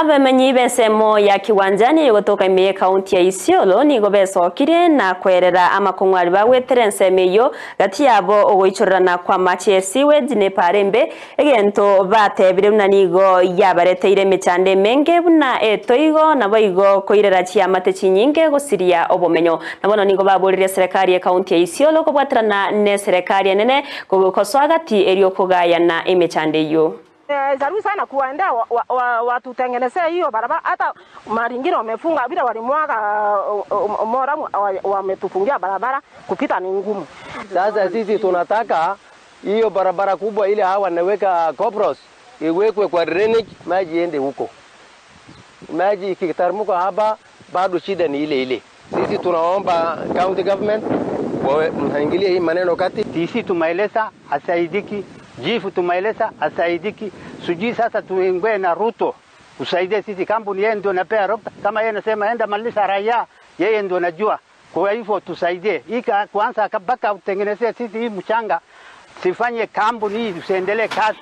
Abamenyi b'ensemo ya kiwanjani yogotoka ime kaunti ya Isiolo nigo becokire na kwerera amakong'wari bagwetere ensemo iyo gati yabo ogoichorerana kwa machesiwe jine parembe egento batebire buna nigo yabareteire emechande menge buna etoigo nabo igo koirera chiamate chinyinge gosiria obomenyo nabono nigo baburire serikali ya kaunti ya Isiolo kobwaterana ne serikali enene gogokosoa gati eriokogayana emechande iyo. Zaru sana kuwaendea watutengenezea hiyo barabara, hata maringine wamefunga bila walimwaga mora wametufungia barabara kupita ni ngumu. Sasa sisi tunataka hiyo barabara kubwa ile hawa wanaweka cobros iwekwe kwa drainage, maji iende huko. Maji ikitarmuka hapa bado shida ni ile ile. Sisi tunaomba county government mhaingilie hii maneno kati. Sisi tumaeleza asaidiki, jifu tumaeleza asaidiki. Sujui sasa tuingwe na Ruto usaidie sisi, kampuni yeye ndio napea rokta, kama yeye anasema enda malisha raia, yeye ndio najua. Kwa hivyo tusaidie kwanza kabaka utengenezee sisi hii mchanga, sifanye kampuni hii usiendelee kazi.